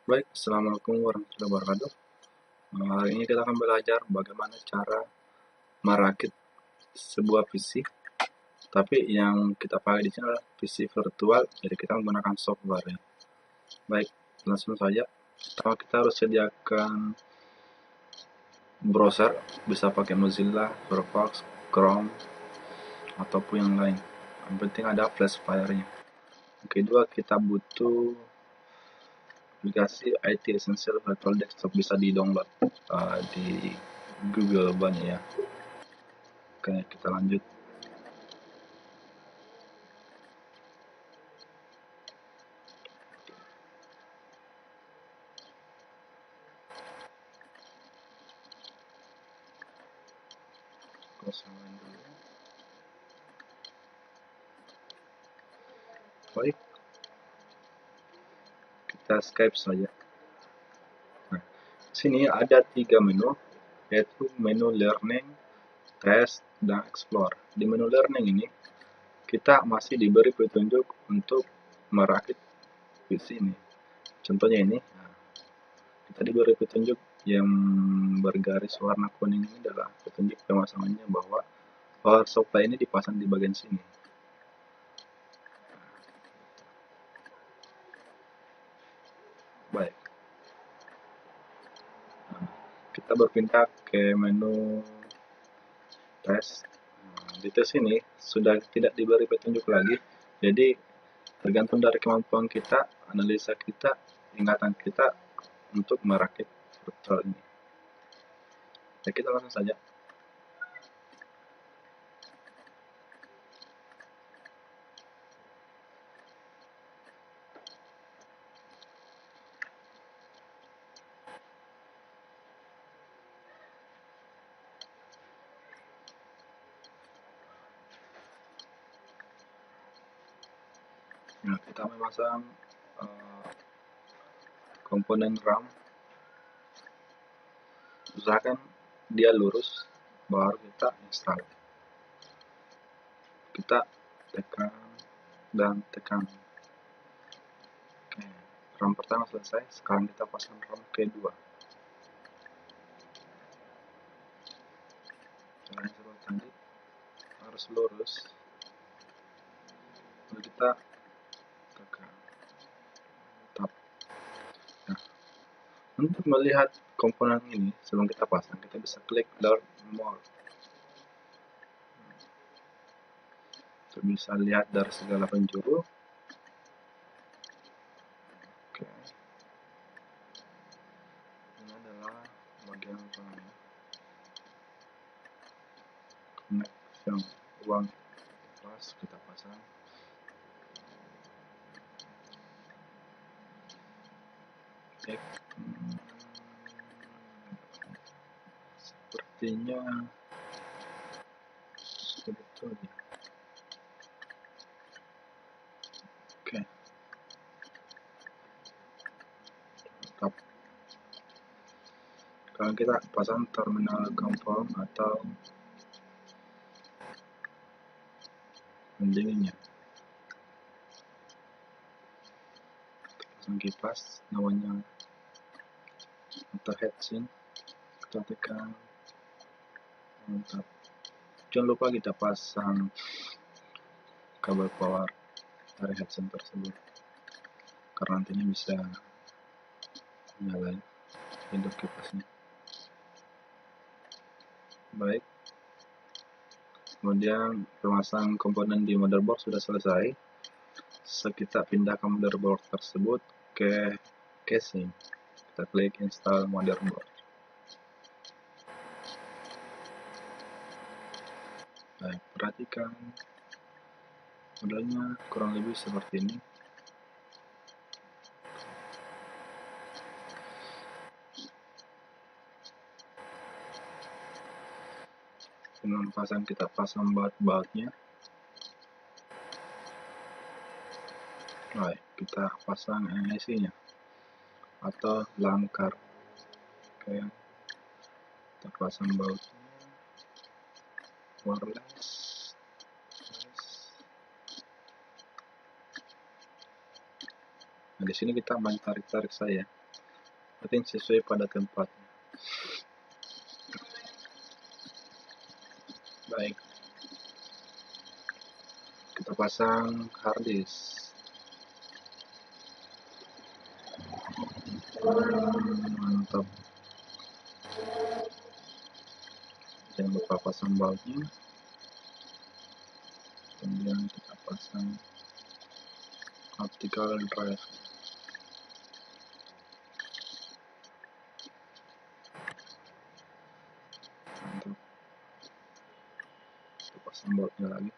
Baik, Assalamualaikum warahmatullahi wabarakatuh. Hari ini kita akan belajar bagaimana cara merakit sebuah PC. Tapi yang kita pakai di sini adalah PC virtual, jadi kita menggunakan software ya. Baik, langsung saja. Pertama kita harus sediakan browser, bisa pakai Mozilla, Firefox, Chrome, ataupun yang lain. Yang penting ada flash player-nya. Yang kedua kita butuh aplikasi IT Essential Virtual Desktop, bisa di-download di Google banyak ya. Oke, kita lanjut. Kosongan dulu. Baik, kita Skype saja. Nah, sini ada 3 menu, yaitu menu Learning, Test, dan Explore. Di menu Learning ini, kita masih diberi petunjuk untuk merakit PC ini. Contohnya ini, kita diberi petunjuk yang bergaris warna kuning ini adalah petunjuk pemasangannya, bahwa power supply ini dipasang di bagian sini. Baik, kita berpindah ke menu tes. Di tes ini sudah tidak diberi petunjuk lagi, jadi tergantung dari kemampuan kita, analisa kita, ingatan kita untuk merakit virtual ini. Ya, kita langsung saja. Nah, kita memasang komponen RAM. Usahakan dia lurus, baru kita install. Kita tekan dan tekan. Oke, RAM pertama selesai. Sekarang kita pasang RAM kedua. Caranya seperti tadi, harus lurus. Lalu kita tekan tab. Nah, untuk melihat komponen ini sebelum kita pasang, kita bisa klik Learn More. Untuk bisa lihat dari segala penjuru. Oke, ini adalah bagian connection uang plus, kita pasang. Oke, sepertinya sebetulnya. Oke, mantap. Sekarang kita pasang terminal confirm atau pendinginnya. Pasang kipas, namanya atau heatsink, kita tekan. Mantap. Jangan lupa kita pasang kabel power dari heatsink tersebut, karena nantinya bisa nyalain hidup kipasnya. Baik, kemudian pemasang komponen di motherboard sudah selesai. Kita pindahkan motherboard tersebut ke casing. Kita klik install motherboard. Baik, perhatikan modelnya kurang lebih seperti ini. Dengan kita pasang baut-bautnya. Baik, kita pasang IC-nya atau langkar. Oke, kita pasang bautnya, wireless. Nah, di sini kita main tarik-tarik saja, penting sesuai pada tempatnya. Baik, kita pasang harddisk. Mantap. Jangan lupa pasang bautnya. Kemudian kita pasang optical drive. Mantap. Kita pasang bautnya lagi.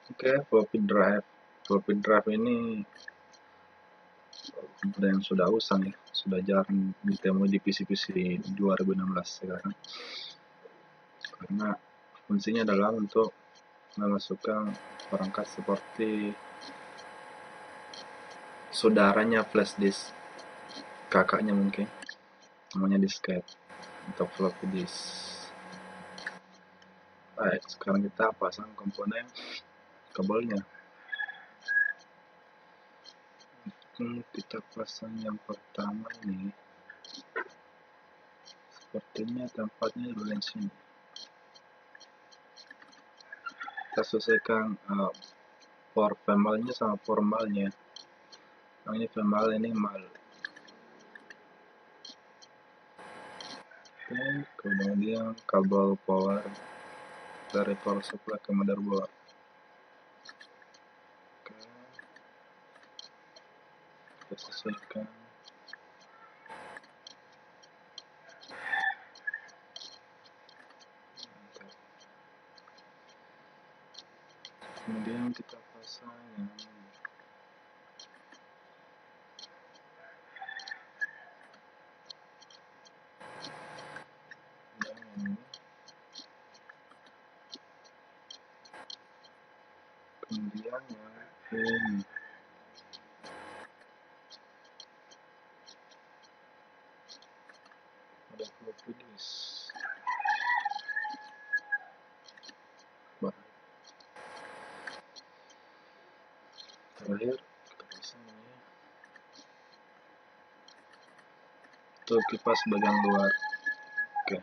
Oke, floppy drive. Floppy drive ini komponen yang sudah usang ya, sudah jarang ditemui di PC-PC 2016 sekarang. Karena fungsinya adalah untuk memasukkan perangkat seperti saudaranya flash disk, kakaknya mungkin, namanya disket untuk floppy disk. Baik, sekarang kita pasang komponen kabelnya. Kita pasang yang pertama ini, sepertinya tempatnya di sini. Kita sesuaikan port femalnya sama formalnya. Nah, ini femal, ini mal. Oke, kemudian kabel power dari power supply ke motherboard. Oke, kita sesuaikan. Kemudian kita pasang yang ini. Dan ini. Kemudian yang ini. Ada floppy disk. Terakhir kita pasang ini. Untuk kipas bagian luar. Oke.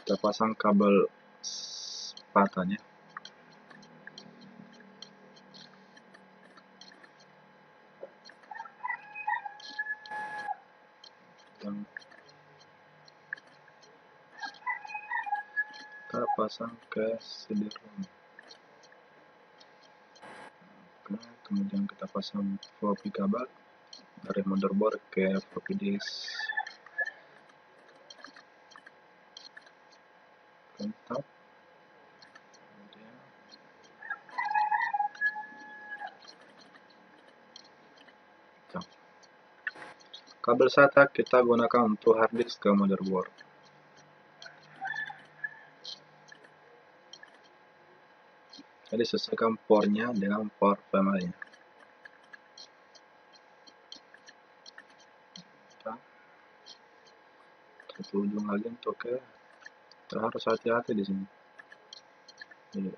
Kita pasang kabel sepatanya. Dan kita pasang ke CD-ROM. Kemudian kita pasang floppy kabel dari motherboard ke floppy disk. Mantap. Kemudian kabel SATA kita gunakan untuk harddisk ke motherboard. Jadi sesuaikan portnya dengan port femalnya. Satu ujung lagi untuk ke, kita harus hati-hati di sini. Iya.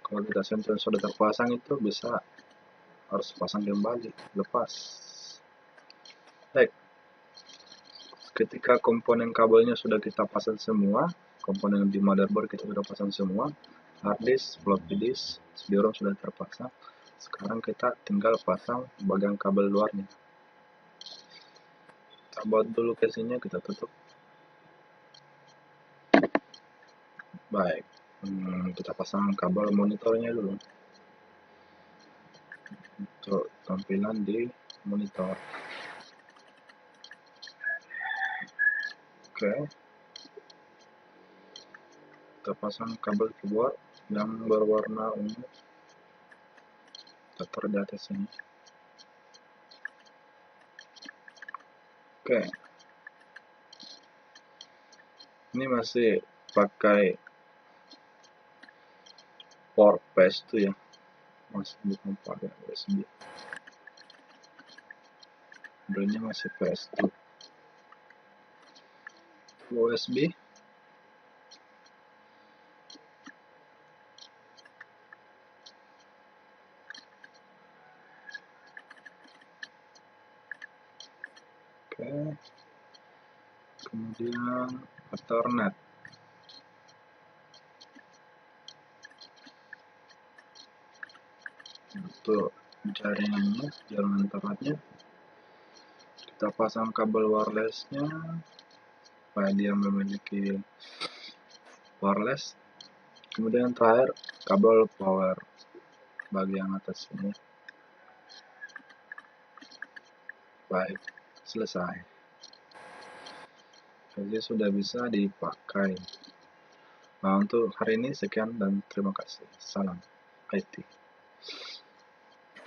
Kalau kita sentral sudah terpasang itu bisa harus pasang kembali, lepas. Baik. Ketika komponen kabelnya sudah kita pasang semua, komponen di motherboard kita sudah pasang semua, hard disk, floppy disk, CD-ROM sudah terpasang. Sekarang kita tinggal pasang bagian kabel luarnya. Kita buat dulu casingnya, kita tutup. Baik, kita pasang kabel monitornya dulu untuk tampilan di monitor. Oke, kita pasang kabel keyboard yang berwarna ungu, kita taruh di atas sini. Oke, ini masih pakai port PS2 ya, masih bukan pakai USB. Modelnya masih PS2. USB. kemudian Ethernet. Untuk jaringannya, jaringan internetnya, kita pasang kabel wirelessnya supaya dia memiliki wireless. Kemudian terakhir kabel power bagian atas ini. Baik, selesai. Jadi sudah bisa dipakai. Nah, untuk hari ini sekian dan terima kasih. Salam IT.